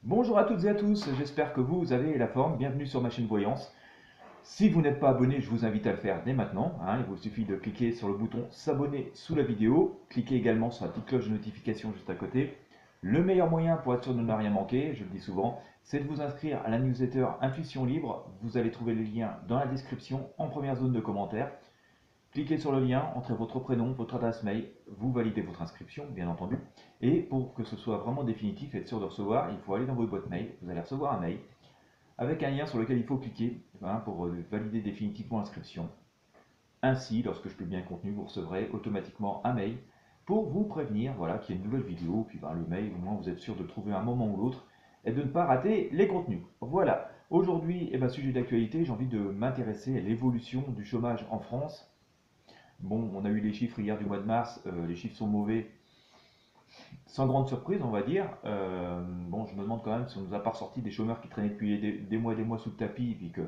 Bonjour à toutes et à tous, j'espère que vous avez la forme. Bienvenue sur ma chaîne Voyance. Si vous n'êtes pas abonné, je vous invite à le faire dès maintenant, hein. Il vous suffit de cliquer sur le bouton s'abonner sous la vidéo. Cliquez également sur la petite cloche de notification juste à côté. Le meilleur moyen pour être sûr de ne rien manquer, je le dis souvent, c'est de vous inscrire à la newsletter Intuition Libre. Vous allez trouver le lien dans la description en première zone de commentaires. Cliquez sur le lien, entrez votre prénom, votre adresse mail, vous validez votre inscription, bien entendu. Et pour que ce soit vraiment définitif et être sûr de recevoir, il faut aller dans votre boîte mail. Vous allez recevoir un mail avec un lien sur lequel il faut cliquer, hein, pour valider définitivement l'inscription. Ainsi, lorsque je publie un contenu, vous recevrez automatiquement un mail pour vous prévenir, voilà, qu'il y a une nouvelle vidéo. Puis le mail, au moins vous êtes sûr de trouver un moment ou l'autre et de ne pas rater les contenus. Voilà. Aujourd'hui, sujet d'actualité, j'ai envie de m'intéresser à l'évolution du chômage en France. Bon, on a eu les chiffres hier du mois de mars, les chiffres sont mauvais, sans grande surprise, on va dire. Bon, je me demande quand même si on nous a pas ressorti des chômeurs qui traînaient depuis des mois sous le tapis, et puis qu'on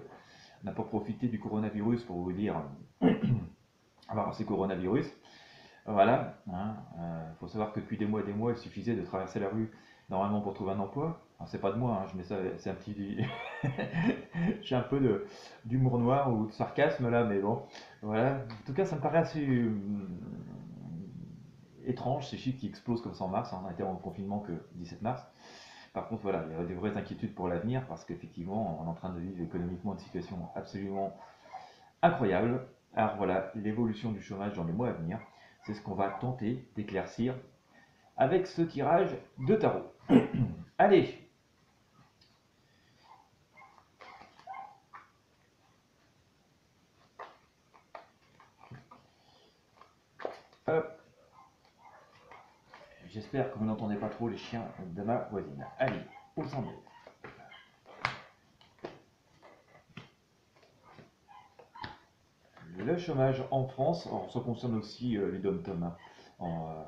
n'a pas profité du coronavirus pour vous dire, alors c'est coronavirus. Voilà, hein, faut savoir que depuis des mois, il suffisait de traverser la rue normalement pour trouver un emploi. Alors c'est pas de moi, hein, je mets ça, c'est un petit, j'ai un peu d'humour noir ou de sarcasme là, mais bon, voilà. En tout cas, ça me paraît assez étrange ces chiffres qui explosent comme ça en mars, hein. On a été en confinement que 17 mars. Par contre, voilà, il y a des vraies inquiétudes pour l'avenir parce qu'effectivement, on est en train de vivre économiquement une situation absolument incroyable. Alors voilà, l'évolution du chômage dans les mois à venir, c'est ce qu'on va tenter d'éclaircir avec ce tirage de tarot. Allez, hop, j'espère que vous n'entendez pas trop les chiens de ma voisine. Allez, au centre. Le chômage en France, alors ça concerne aussi les dom-toms, hein.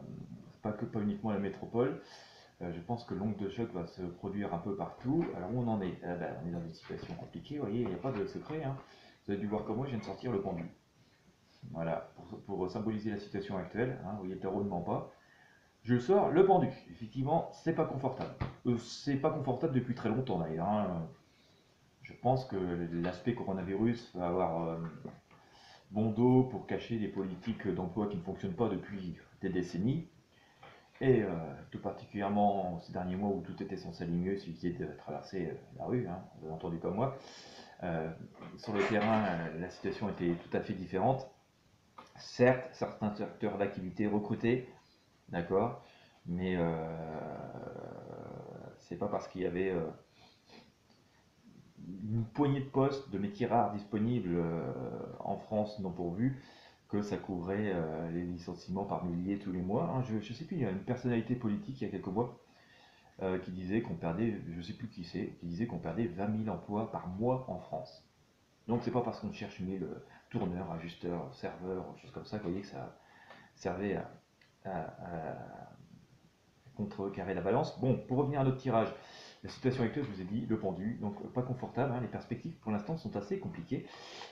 Pas uniquement la métropole. Je pense que l'onde de choc va se produire un peu partout. Alors où on en est? On est dans une situation compliquée, vous voyez, il n'y a pas de secret, hein. Vous avez dû voir comme moi, je viens de sortir le pendu. Voilà, pour symboliser la situation actuelle, hein, vous voyez, le tarot ne ment pas. Je sors le pendu. Effectivement, c'est pas confortable. C'est pas confortable depuis très longtemps d'ailleurs, hein. Je pense que l'aspect coronavirus va avoir bon dos pour cacher des politiques d'emploi qui ne fonctionnent pas depuis des décennies. Et tout particulièrement ces derniers mois où tout était censé aller mieux, il suffisait de traverser la rue, hein, vous avez entendu comme moi. Euh, sur le terrain, la situation était tout à fait différente. Certes, certains secteurs d'activité recrutaient, d'accord, mais c'est pas parce qu'il y avait une poignée de postes de métiers rares disponibles en France non pourvus que ça couvrait les licenciements par milliers tous les mois, hein. Je ne sais plus, il y a une personnalité politique il y a quelques mois qui disait qu'on perdait, je ne sais plus qui c'est, qui disait qu'on perdait 20 000 emplois par mois en France. Donc c'est pas parce qu'on cherche 1000 tourneurs, ajusteurs, serveurs, choses comme ça, que vous voyez que ça servait à contrecarrer la balance. Bon, pour revenir à notre tirage, la situation actuelle, je vous ai dit, le pendu, donc pas confortable, hein. Les perspectives pour l'instant sont assez compliquées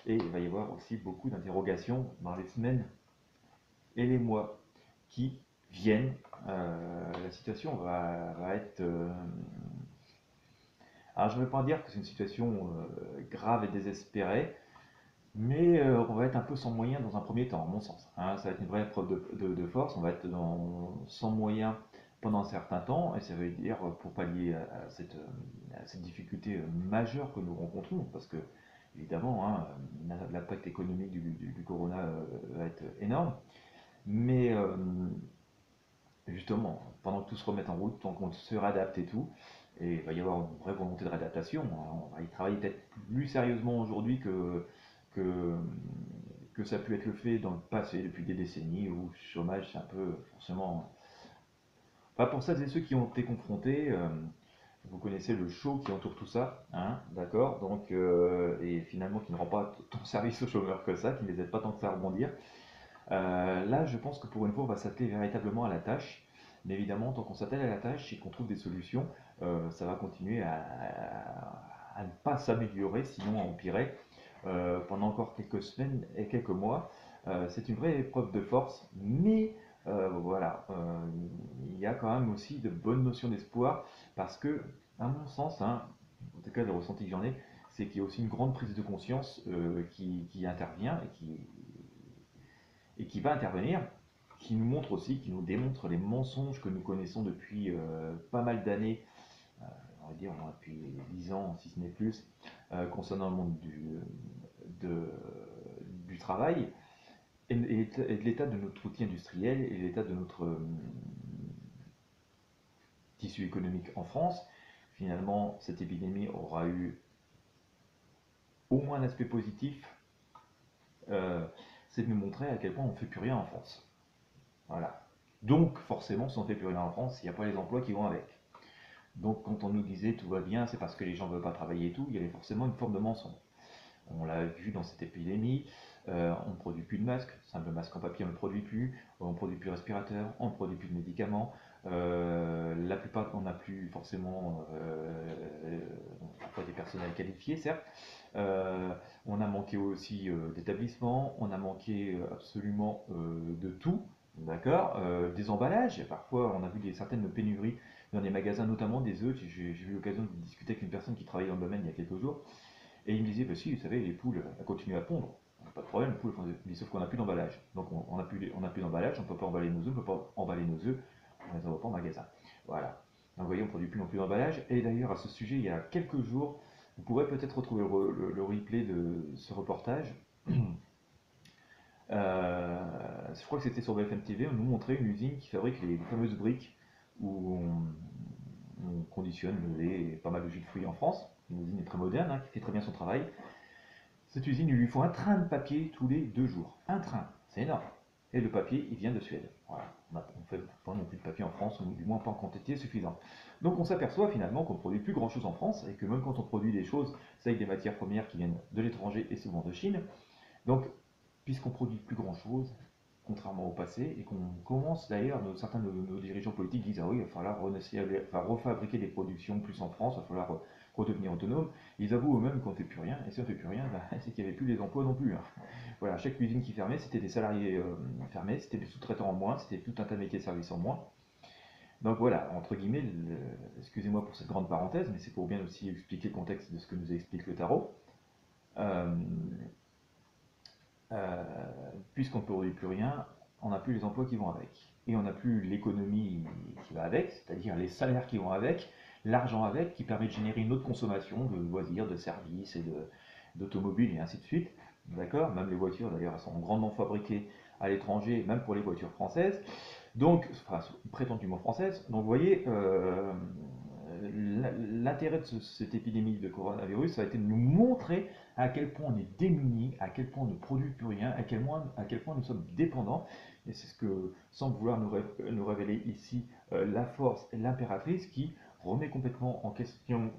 et il va y avoir aussi beaucoup d'interrogations dans les semaines et les mois qui viennent. La situation va être alors je ne veux pas dire que c'est une situation grave et désespérée, mais on va être un peu sans moyens dans un premier temps, à mon sens, hein. Ça va être une vraie épreuve de force, on va être sans moyens pendant un certain temps, et ça veut dire pour pallier à cette difficulté majeure que nous rencontrons, parce que évidemment, hein, l'impact économique du corona va être énorme, mais justement, pendant que tout se remette en route, tant qu'on se réadapte et tout, et il va y avoir une vraie volonté de réadaptation, hein. On va y travailler peut-être plus sérieusement aujourd'hui que, que ça a pu être le fait dans le passé, depuis des décennies, où le chômage, c'est un peu forcément. Enfin, pour celles et ceux qui ont été confrontés, vous connaissez le show qui entoure tout ça, hein, d'accord? Donc, et finalement, qui ne rend pas tant service aux chômeurs que ça, qui ne les aide pas tant que ça à rebondir. Là, je pense que pour une fois, on va s'atteler véritablement à la tâche. Mais évidemment, tant qu'on s'attelle à la tâche et qu'on trouve des solutions, ça va continuer à ne pas s'améliorer, sinon à empirer, pendant encore quelques semaines et quelques mois. C'est une vraie épreuve de force, mais Voilà, il y a quand même aussi de bonnes notions d'espoir parce que, à mon sens, hein, en tout cas le ressenti que j'en ai, c'est qu'il y a aussi une grande prise de conscience qui intervient et qui va intervenir, qui nous montre aussi, qui nous démontre les mensonges que nous connaissons depuis pas mal d'années, on va dire au moins depuis 10 ans, si ce n'est plus, concernant le monde de- du travail et de l'état de notre outil industriel et l'état de notre tissu économique en France. Finalement, cette épidémie aura eu au moins un aspect positif, euh, c'est de nous montrer à quel point on ne fait plus rien en France. Voilà. Donc, forcément, si on ne fait plus rien en France, il n'y a pas les emplois qui vont avec. Donc, quand on nous disait tout va bien, c'est parce que les gens ne veulent pas travailler et tout, il y avait forcément une forme de mensonge. On l'a vu dans cette épidémie, on ne produit plus de masques, simple masque en papier on ne le produit plus, on ne produit plus de respirateurs, on ne produit plus de médicaments, la plupart on n'a plus forcément pas des personnels qualifiés certes, euh, on a manqué aussi d'établissements, on a manqué absolument de tout, d'accord, des emballages, parfois on a vu certaines pénuries dans les magasins, notamment des œufs, j'ai eu l'occasion de discuter avec une personne qui travaille dans le domaine il y a quelques jours, et il me disait, bah si, vous savez, les poules, elles continuent à pondre. Pas de problème, les poules, sauf qu'on n'a plus d'emballage. Donc on n'a plus d'emballage, on ne peut pas emballer nos œufs, on ne peut pas emballer nos œufs, on ne les envoie pas en magasin. Voilà. Donc vous voyez, on ne produit plus non plus d'emballage. Et d'ailleurs, à ce sujet, il y a quelques jours, vous pourrez peut-être retrouver le replay de ce reportage. Je crois que c'était sur BFM TV, on nous montrait une usine qui fabrique les fameuses briques où on conditionne le lait et pas mal de jus de fruits en France. Une usine très moderne, hein, qui fait très bien son travail. Cette usine, il lui faut un train de papier tous les 2 jours. Un train, c'est énorme. Et le papier, il vient de Suède. Voilà. On ne fait pas non plus de papier en France, ou du moins pas en quantité suffisante. Donc on s'aperçoit finalement qu'on ne produit plus grand chose en France, et que même quand on produit des choses, c'est avec des matières premières qui viennent de l'étranger et souvent de Chine. Donc, puisqu'on produit plus grand chose, contrairement au passé, et qu'on commence d'ailleurs, certains de nos dirigeants politiques disent ah oui, il va falloir refabriquer des productions plus en France, il va falloir redevenir autonome. Ils avouent eux-mêmes qu'on ne fait plus rien, et si on ne fait plus rien, c'est qu'il n'y avait plus les emplois non plus, hein. Voilà, chaque usine qui fermait, c'était des salariés fermés, c'était des sous-traitants en moins, c'était tout un tas de métiers de service en moins. Donc voilà, entre guillemets, excusez-moi pour cette grande parenthèse, mais c'est pour bien aussi expliquer le contexte de ce que nous explique le tarot. Euh, euh, Puisqu'on ne produit plus rien, on n'a plus les emplois qui vont avec. Et on n'a plus l'économie qui va avec, c'est-à-dire les salaires qui vont avec, l'argent avec, qui permet de générer une autre consommation de loisirs, de services et d'automobiles et ainsi de suite. D'accord. Même les voitures, d'ailleurs, elles sont grandement fabriquées à l'étranger, même pour les voitures françaises. Donc, enfin, prétendument françaises. Donc, vous voyez, l'intérêt de cette épidémie de coronavirus, ça a été de nous montrer à quel point on est démunis, à quel point on ne produit plus rien, à quel point nous sommes dépendants. Et c'est ce que semble vouloir nous révéler ici la force, l'impératrice, qui remet complètement en question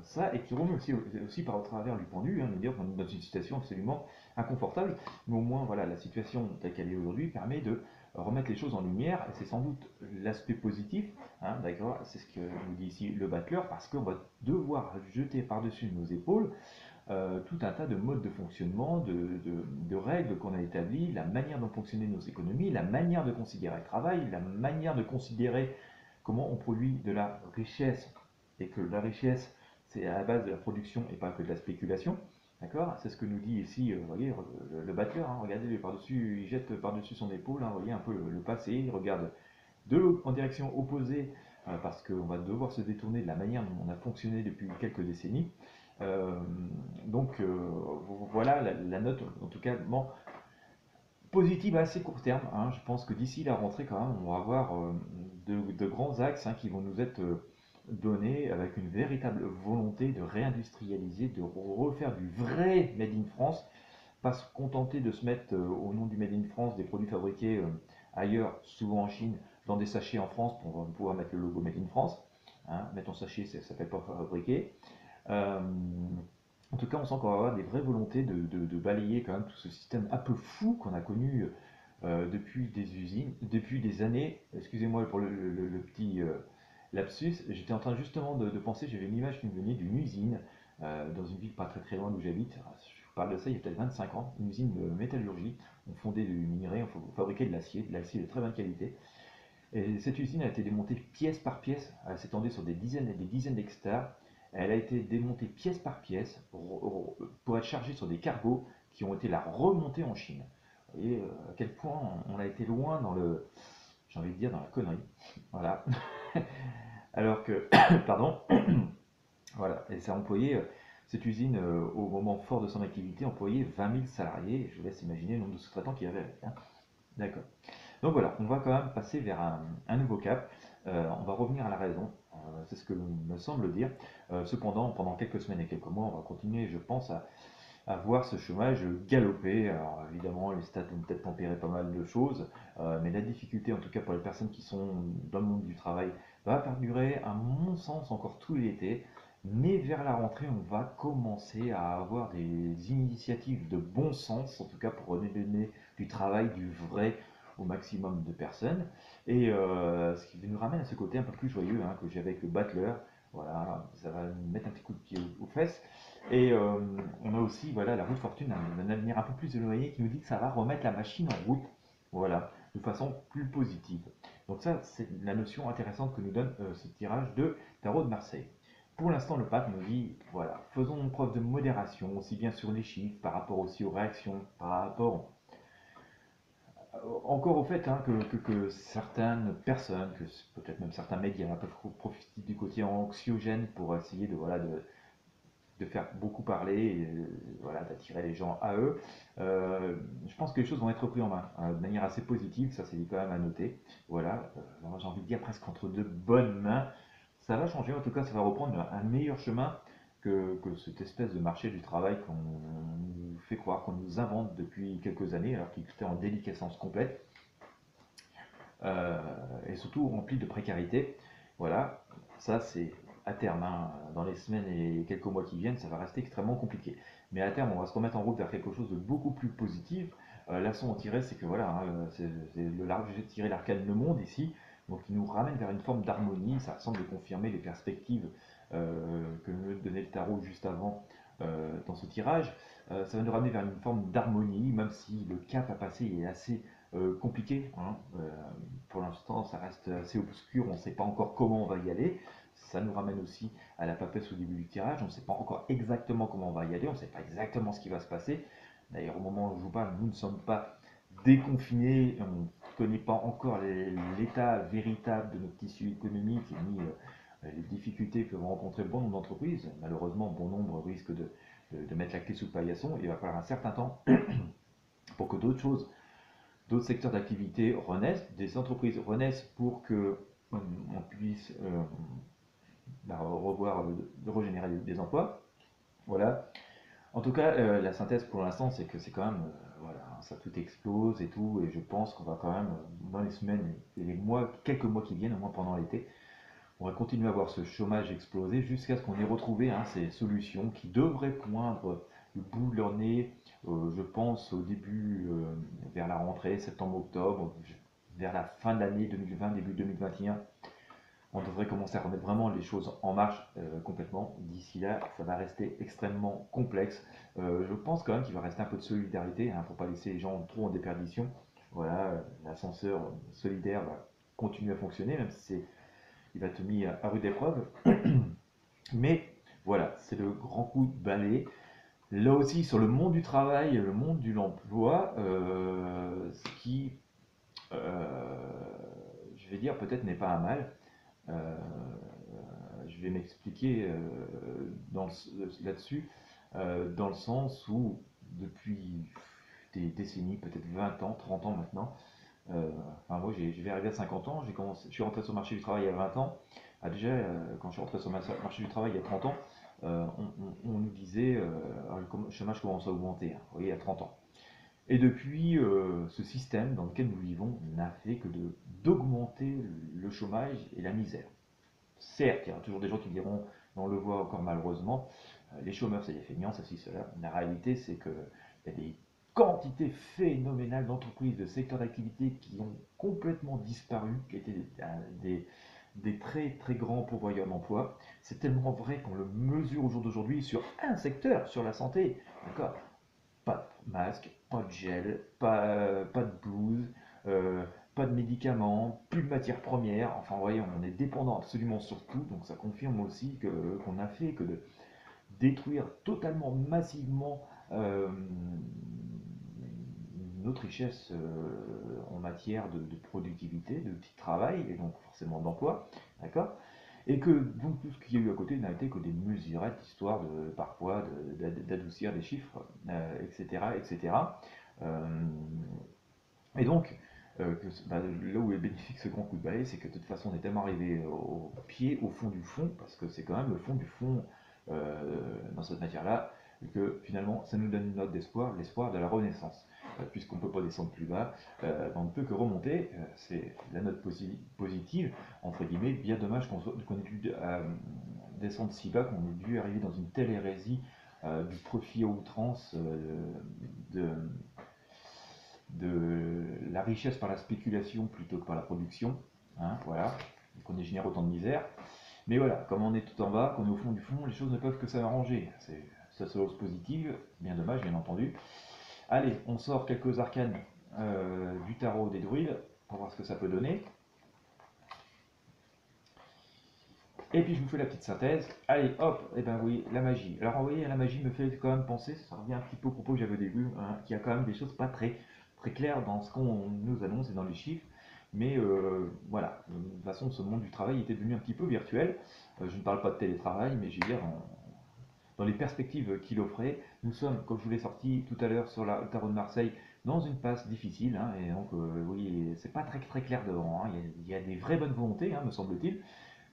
ça et qui remet aussi par travers du pendu, hein, nous dire qu'on est dans une situation absolument inconfortable. Mais au moins, voilà, la situation telle qu'elle est aujourd'hui permet de remettre les choses en lumière, et c'est sans doute l'aspect positif, hein, d'accord, c'est ce que nous dit ici le battleur, parce qu'on va devoir jeter par-dessus nos épaules tout un tas de modes de fonctionnement, de règles qu'on a établies, la manière dont fonctionnaient nos économies, la manière de considérer le travail, la manière de considérer comment on produit de la richesse, et que la richesse, c'est à la base de la production et pas que de la spéculation. D'accord. C'est ce que nous dit ici, vous voyez, le batteur, hein, regardez par-dessus, il jette par-dessus son épaule, hein, vous voyez un peu le passé, il regarde en direction opposée, parce qu'on va devoir se détourner de la manière dont on a fonctionné depuis quelques décennies. Euh, donc voilà la note, en tout cas positive à assez court terme, hein. Je pense que d'ici la rentrée, quand même, on va avoir de grands axes, hein, qui vont nous être donnés avec une véritable volonté de réindustrialiser, de refaire du vrai Made in France, pas se contenter de se mettre au nom du Made in France des produits fabriqués ailleurs, souvent en Chine, dans des sachets en France pour pouvoir mettre le logo Made in France. Hein, mettre en sachet, ça ne s'appelle pas fabriquer. Euh, En tout cas, on sent qu'on va avoir des vraies volontés de balayer quand même tout ce système un peu fou qu'on a connu depuis des usines, depuis des années. Excusez-moi pour le petit lapsus. J'étais en train justement de penser, j'avais une image qui me venait d'une usine dans une ville pas très très loin d'où j'habite. parle de ça il y a peut-être 25 ans, une usine de métallurgie. On fondait du minerai, on fabriquait de l'acier de très bonne qualité. Et cette usine a été démontée pièce par pièce, elle s'étendait sur des dizaines et des dizaines d'hectares. Elle a été démontée pièce par pièce pour être chargée sur des cargos qui ont été la remontée en Chine. Vous voyez à quel point on a été loin dans le, j'ai envie de dire, dans la connerie. Voilà. Alors que, pardon, voilà, et ça a employé, cette usine, au moment fort de son activité, employait 20 000 salariés. Je vous laisse imaginer le nombre de sous-traitants qu'il y avait avec. Hein. D'accord. Donc voilà, on va quand même passer vers un nouveau cap. On va revenir à la raison, c'est ce que me semble dire. Cependant, pendant quelques semaines et quelques mois, on va continuer, je pense, à voir ce chômage galoper. Alors évidemment, les stats vont peut-être tempérer pas mal de choses, mais la difficulté, en tout cas pour les personnes qui sont dans le monde du travail, va perdurer, à mon sens, encore tout l'été. Mais vers la rentrée, on va commencer à avoir des initiatives de bon sens, en tout cas pour redonner du travail, du vrai au maximum de personnes. Et ce qui nous ramène à ce côté un peu plus joyeux hein, que j'ai avec le battleur. Voilà, ça va nous mettre un petit coup de pied aux fesses. Et on a aussi voilà, la route fortune, un avenir un peu plus éloigné qui nous dit que ça va remettre la machine en route. Voilà, de façon plus positive. Donc ça, c'est la notion intéressante que nous donne ce tirage de Tarot de Marseille. Pour l'instant, le pape nous dit, voilà, faisons preuve de modération, aussi bien sur les chiffres, par rapport aussi aux réactions, par rapport encore au fait hein, que certaines personnes, que peut-être même certains médias peuvent profiter du côté anxiogène pour essayer de, voilà, de faire beaucoup parler et voilà, d'attirer les gens à eux. Je pense que les choses vont être prises en main de manière assez positive, ça c'est quand même à noter. Voilà, j'ai envie de dire presque entre de bonnes mains. Ça va changer, en tout cas ça va reprendre un meilleur chemin que cette espèce de marché du travail qu'on nous fait croire, qu'on nous invente depuis quelques années, alors qu'il était en déliquescence complète, et surtout rempli de précarité. Voilà, ça c'est à terme, hein, dans les semaines et quelques mois qui viennent, ça va rester extrêmement compliqué. Mais à terme, on va se remettre en route vers quelque chose de beaucoup plus positif. La leçon à tirer, c'est que voilà, hein, c'est j'ai tiré l'arcane Le Monde ici, donc il nous ramène vers une forme d'harmonie. Ça semble confirmer les perspectives que nous donnait le tarot juste avant dans ce tirage. Ça va nous ramener vers une forme d'harmonie, même si le cap à passer est assez compliqué. Hein. Pour l'instant, ça reste assez obscur, on ne sait pas encore comment on va y aller. Ça nous ramène aussi à la papesse au début du tirage, on ne sait pas encore exactement comment on va y aller, on ne sait pas exactement ce qui va se passer. D'ailleurs, au moment où je vous parle, nous ne sommes pas déconfinés, on ne connaît pas encore l'état véritable de notre tissu économique ni les difficultés que vont rencontrer bon nombre d'entreprises. Malheureusement, bon nombre risquent de mettre la clé sous le paillasson. Il va falloir un certain temps pour que d'autres secteurs d'activité renaissent, des entreprises renaissent pour que on puisse revoir, régénérer des emplois. Voilà. En tout cas, la synthèse pour l'instant, c'est que c'est quand même, voilà, ça tout explose et tout, et je pense qu'on va quand même, dans les semaines et les mois, quelques mois qui viennent, au moins pendant l'été, on va continuer à voir ce chômage exploser jusqu'à ce qu'on ait retrouvé hein, ces solutions qui devraient poindre le bout de leur nez, je pense, au début, vers la rentrée, septembre-octobre, vers la fin de l'année 2020, début 2021. On devrait commencer à remettre vraiment les choses en marche complètement. D'ici là, ça va rester extrêmement complexe. Je pense quand même qu'il va rester un peu de solidarité hein, pour ne pas laisser les gens trop en déperdition. Voilà, l'ascenseur solidaire va continuer à fonctionner, même si il va être mis à rude épreuve. Mais voilà, c'est le grand coup de balai. Là aussi, sur le monde du travail, le monde de l'emploi, ce qui, je vais dire, peut-être n'est pas un mal. Euh, je vais m'expliquer là-dessus, dans le sens où depuis des décennies, peut-être 20 ans, 30 ans maintenant, enfin moi je vais arriver à 50 ans, je suis rentré sur le marché du travail il y a 20 ans. Ah, déjà, quand je suis rentré sur le marché du travail il y a 30 ans, on nous disait le chômage commence à augmenter, hein, vous voyez, il y a 30 ans. Et depuis, ce système dans lequel nous vivons n'a fait que d'augmenter le chômage et la misère. Certes, il y aura toujours des gens qui diront, mais on le voit encore malheureusement, les chômeurs c'est des feignants, ceci, cela. La réalité c'est qu'il y a des quantités phénoménales d'entreprises, de secteurs d'activité qui ont complètement disparu, qui étaient des très très grands pourvoyeurs d'emploi. C'est tellement vrai qu'on le mesure au jour d'aujourd'hui sur un secteur, sur la santé. D'accord. masque, pas de gel, pas de blouse, pas de médicaments, plus de matières premières. Enfin, vous voyez, on est dépendant absolument sur tout, donc ça confirme aussi qu'on a fait que de détruire totalement, massivement notre richesse en matière de productivité, de petit travail, et donc forcément d'emploi, d'accord? Et que donc tout ce qu'il y a eu à côté n'a été que des mesurettes, histoire de parfois d'adoucir les chiffres, etc., etc. Euh, et donc, bah, là où est bénéfique ce grand coup de balai, c'est que de toute façon on est tellement arrivé au pied, au fond du fond, parce que c'est quand même le fond du fond dans cette matière-là, que finalement ça nous donne une note d'espoir, l'espoir de la renaissance. Puisqu'on ne peut pas descendre plus bas, on ne peut que remonter, c'est la note positive, entre guillemets. Bien dommage qu'on ait dû descendre si bas, qu'on ait dû arriver dans une telle hérésie du profit à outrance, de, de la richesse par la spéculation plutôt que par la production, hein, voilà, et qu'on ait généré autant de misère. Mais voilà, comme on est tout en bas, qu'on est au fond du fond, les choses ne peuvent que s'arranger. C'est sa seule hausse positive, bien dommage, bien entendu. Allez, on sort quelques arcanes du tarot des druides pour voir ce que ça peut donner. Et puis je vous fais la petite synthèse. Allez, hop, et ben oui, la magie. Alors vous voyez, la magie me fait quand même penser, ça revient un petit peu au propos que j'avais au début, hein, qu'il y a quand même des choses pas très claires dans ce qu'on nous annonce et dans les chiffres. Mais voilà, de toute façon, ce monde du travail était devenu un petit peu virtuel. Je ne parle pas de télétravail, mais je veux dire, dans les perspectives qu'il offrait, nous sommes, comme je vous l'ai sorti tout à l'heure sur le tarot de Marseille, dans une passe difficile. Hein, et donc, oui, c'est pas très clair devant. Hein, il y a des vraies bonnes volontés, hein, me semble-t-il,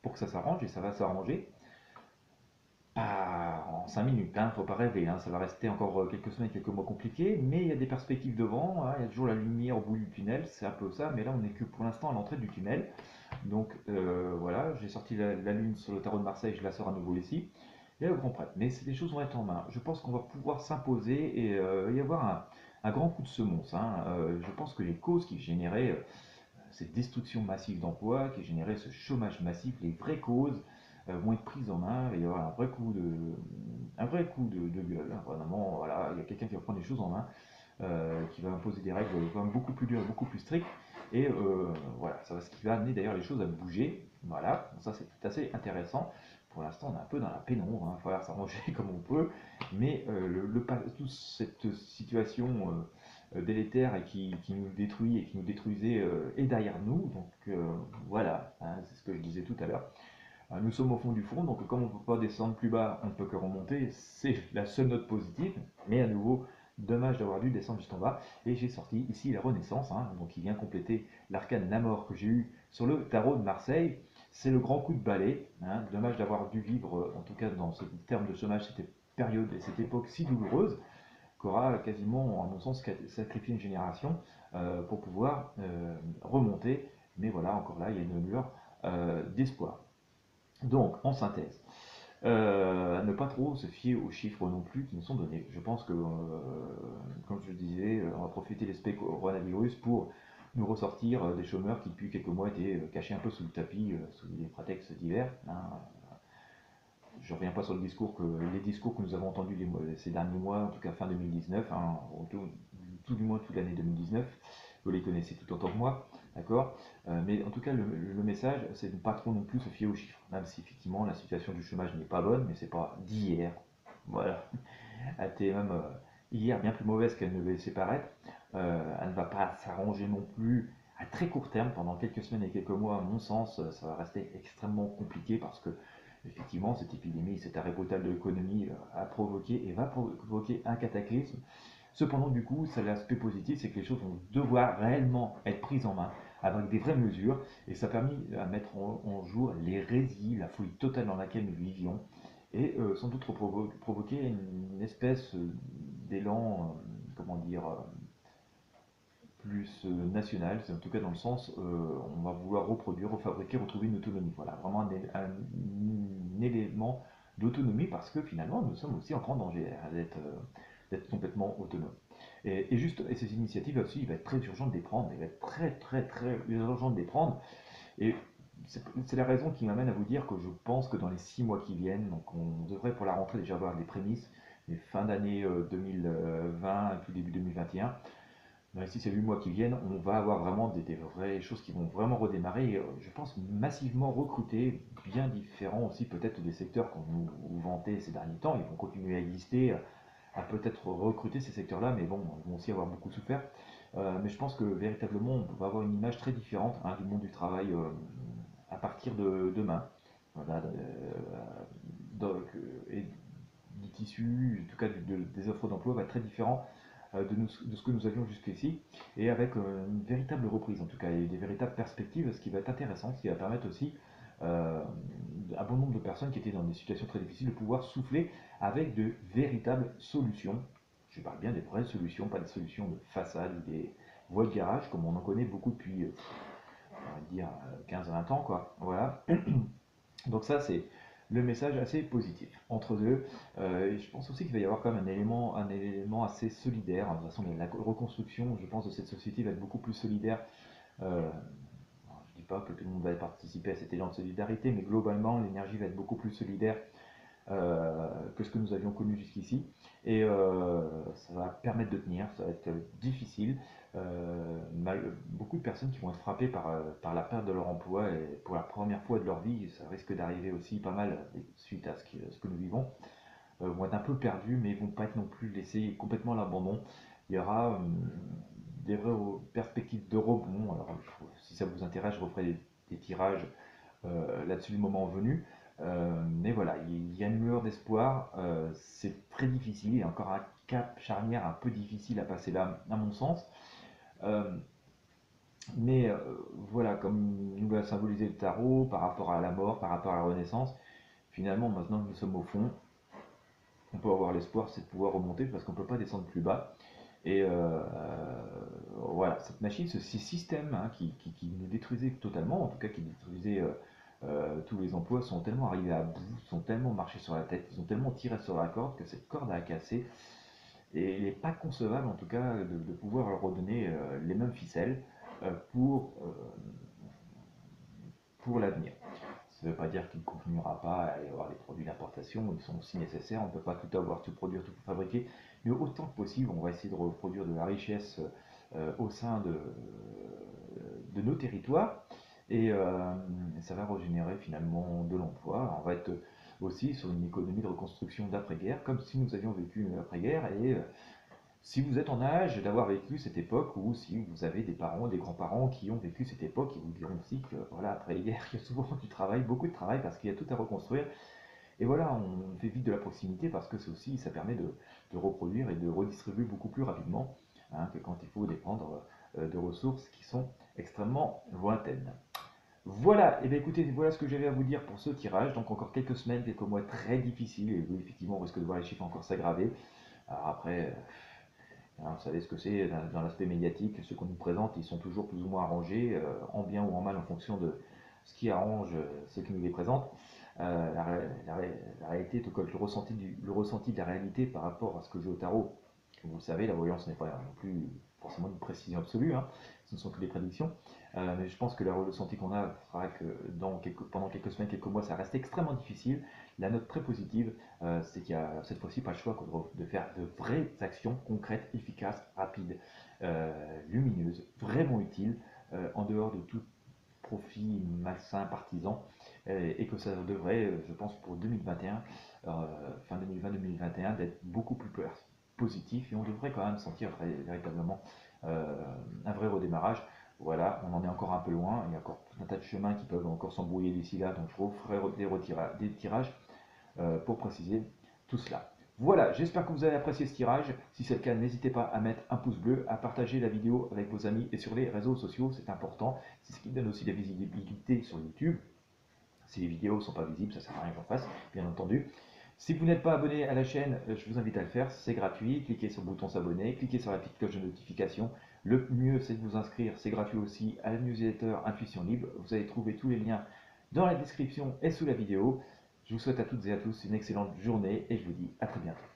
pour que ça s'arrange, et ça va s'arranger. Pas en 5 minutes, hein, faut pas rêver, hein, ça va rester encore quelques semaines, quelques mois compliqués, mais il y a des perspectives devant, hein, il y a toujours la lumière au bout du tunnel, c'est un peu ça, mais là on n'est que pour l'instant à l'entrée du tunnel. Donc voilà, j'ai sorti la lune sur le tarot de Marseille, je la sors à nouveau ici, et le grand prêtre. Mais les choses vont être en main. Je pense qu'on va pouvoir s'imposer et y avoir un grand coup de semonce. Hein. Je pense que les causes qui généraient cette destruction massive d'emplois, qui générait ce chômage massif, les vraies causes vont être prises en main. Il va y avoir un vrai coup de gueule. Hein. Vraiment, voilà, il y a quelqu'un qui va prendre les choses en main, qui va imposer des règles quand même beaucoup plus dures, beaucoup plus strictes. Et voilà, ça va ce qui va amener d'ailleurs les choses à bouger. Voilà, donc ça c'est tout assez intéressant. Pour l'instant, on est un peu dans la pénombre, hein. Il va falloir s'arranger comme on peut, mais toute cette situation délétère et qui nous détruit et qui nous détruisait est derrière nous. Donc voilà, hein, c'est ce que je disais tout à l'heure. Nous sommes au fond du fond, donc comme on ne peut pas descendre plus bas, on ne peut que remonter. C'est la seule note positive, mais à nouveau, dommage d'avoir dû descendre juste en bas. Et j'ai sorti ici la Renaissance, hein, donc qui vient compléter l'arcane Namor que j'ai eu sur le tarot de Marseille. C'est le grand coup de balai. Hein, dommage d'avoir dû vivre, en tout cas dans ce terme de chômage, cette période et cette époque si douloureuse qu'aura quasiment, à mon sens, sacrifié une génération pour pouvoir remonter. Mais voilà, encore là, il y a une lueur d'espoir. Donc, en synthèse, ne pas trop se fier aux chiffres non plus qui nous sont donnés. Je pense que, comme je le disais, on va profiter de l'aspect coronavirus pour nous ressortir des chômeurs qui depuis quelques mois étaient cachés un peu sous le tapis, sous des prétextes divers. Hein. Je ne reviens pas sur les discours que nous avons entendus ces derniers mois, en tout cas fin 2019, hein, tout du moins toute l'année 2019. Vous les connaissez tout autant que moi, d'accord. Mais en tout cas, le message, c'est de ne pas trop non plus se fier aux chiffres, même si effectivement la situation du chômage n'est pas bonne, mais c'est pas d'hier. Voilà. Elle était même hier bien plus mauvaise qu'elle ne le laissait paraître. Elle ne va pas s'arranger non plus à très court terme, pendant quelques semaines et quelques mois, à mon sens, ça va rester extrêmement compliqué parce que effectivement, cette épidémie, cet arrêt brutal de l'économie a provoqué et va provoquer un cataclysme. Cependant, du coup, ça l'aspect positif, c'est que les choses vont devoir réellement être prises en main avec des vraies mesures, et ça a permis à mettre en jour l'hérésie, la folie totale dans laquelle nous vivions, et sans doute provoquer une espèce d'élan, comment dire, plus national, c'est en tout cas dans le sens, on va vouloir reproduire, refabriquer, retrouver une autonomie. Voilà, vraiment un élément d'autonomie parce que finalement nous sommes aussi en grand danger hein, d'être complètement autonome. Et ces initiatives aussi, il va être très urgent de les prendre, il va être très urgent de les prendre. Et c'est la raison qui m'amène à vous dire que je pense que dans les 6 mois qui viennent, donc on devrait pour la rentrée déjà avoir des prémices les fins d'année 2020 et tout début 2021. Dans les 6 à 8 mois qui viennent, on va avoir vraiment des vraies choses qui vont vraiment redémarrer. Et, je pense massivement recruter, bien différents aussi peut-être des secteurs qu'on nous vantait ces derniers temps. Ils vont continuer à exister, à peut-être recruter ces secteurs-là, mais bon, ils vont aussi avoir beaucoup souffert. Mais je pense que véritablement, on va avoir une image très différente hein, du monde du travail à partir de demain. Voilà, et du tissu, en tout cas des offres d'emploi, va être très différent de ce que nous avions jusqu'ici, et avec une véritable reprise en tout cas, et des véritables perspectives, ce qui va être intéressant, ce qui va permettre aussi à bon nombre de personnes qui étaient dans des situations très difficiles de pouvoir souffler avec de véritables solutions. Je parle bien des vraies solutions, pas des solutions de façade ou des voies de garage comme on en connaît beaucoup depuis, on va dire, 15-20 ans, quoi. Voilà. Donc ça, c'est le message assez positif. Entre deux, et je pense aussi qu'il va y avoir quand même un élément assez solidaire. De toute façon, la reconstruction, je pense, de cette société va être beaucoup plus solidaire. Euh, je ne dis pas que tout le monde va participer à cet élan de solidarité, mais globalement, l'énergie va être beaucoup plus solidaire que ce que nous avions connu jusqu'ici. Et ça va permettre de tenir, ça va être difficile. Beaucoup de personnes qui vont être frappées par la perte de leur emploi et pour la première fois de leur vie, ça risque d'arriver aussi pas mal suite à ce que nous vivons, vont être un peu perdus mais vont pas être non plus laissés complètement à l'abandon. Il y aura des vraies perspectives de rebond. Alors, si ça vous intéresse, je referai des tirages là-dessus le moment venu. Mais voilà, il y a une lueur d'espoir. C'est très difficile, il y a encore un cap charnière un peu difficile à passer là, à mon sens. Euh, mais voilà, comme nous l'a symbolisé le tarot par rapport à la mort, par rapport à la renaissance, finalement, maintenant que nous sommes au fond, on peut avoir l'espoir, c'est de pouvoir remonter parce qu'on ne peut pas descendre plus bas. Et voilà, cette machine, ce système hein, qui nous détruisait totalement, en tout cas qui détruisait tous les emplois, sont tellement arrivés à bout, sont tellement marchés sur la tête, ils ont tellement tiré sur la corde que cette corde a cassé. Et il n'est pas concevable, en tout cas, de pouvoir leur redonner les mêmes ficelles euh, pour, euh, pour l'avenir. Ça ne veut pas dire qu'il ne continuera pas à y avoir des produits d'importation, ils sont aussi nécessaires, on ne peut pas tout avoir, tout produire, tout fabriquer, mais autant que possible, on va essayer de reproduire de la richesse au sein de nos territoires, et ça va régénérer finalement de l'emploi. On va être aussi sur une économie de reconstruction d'après-guerre, comme si nous avions vécu une après-guerre, et si vous êtes en âge d'avoir vécu cette époque, ou si vous avez des parents, des grands-parents qui ont vécu cette époque, ils vous diront aussi que voilà, après guerre, il y a souvent du travail, beaucoup de travail, parce qu'il y a tout à reconstruire. Et voilà, on fait vite de la proximité parce que ça permet de reproduire et de redistribuer beaucoup plus rapidement hein, que quand il faut dépendre de ressources qui sont extrêmement lointaines. Voilà, et bien écoutez, voilà ce que j'avais à vous dire pour ce tirage. Donc encore quelques semaines, quelques mois très difficiles, et oui, effectivement, on risque de voir les chiffres encore s'aggraver. Alors après, alors, vous savez ce que c'est dans l'aspect médiatique, ceux qu'on nous présente, ils sont toujours plus ou moins arrangés, en bien ou en mal, en fonction de ce qui arrange ceux qui nous les présentent. La réalité est que le ressenti de la réalité par rapport à ce que je joue au tarot, vous le savez, la voyance n'est pas non plus forcément une précision absolue, hein, ce ne sont que des prédictions. Mais je pense que le ressenti qu'on a fera que pendant quelques semaines, quelques mois, ça reste extrêmement difficile. La note très positive, c'est qu'il y a cette fois-ci pas le choix de faire de vraies actions concrètes, efficaces, rapides, lumineuses, vraiment utiles, en dehors de tout profit malsain, partisan, et que ça devrait, je pense, pour 2021, fin 2020-2021, d'être beaucoup plus positif, et on devrait quand même sentir véritablement un vrai redémarrage. Voilà, on en est encore un peu loin, il y a encore tout un tas de chemins qui peuvent encore s'embrouiller d'ici là, donc je referai des tirages pour préciser tout cela. Voilà, j'espère que vous avez apprécié ce tirage. Si c'est le cas, n'hésitez pas à mettre un pouce bleu, à partager la vidéo avec vos amis et sur les réseaux sociaux, c'est important. C'est ce qui donne aussi la visibilité sur YouTube. Si les vidéos ne sont pas visibles, ça ne sert à rien que j'en fasse, bien entendu. Si vous n'êtes pas abonné à la chaîne, je vous invite à le faire, c'est gratuit. Cliquez sur le bouton s'abonner, cliquez sur la petite cloche de notification. Le mieux, c'est de vous inscrire, c'est gratuit aussi, à la newsletter Intuition Libre. Vous allez trouver tous les liens dans la description et sous la vidéo. Je vous souhaite à toutes et à tous une excellente journée et je vous dis à très bientôt.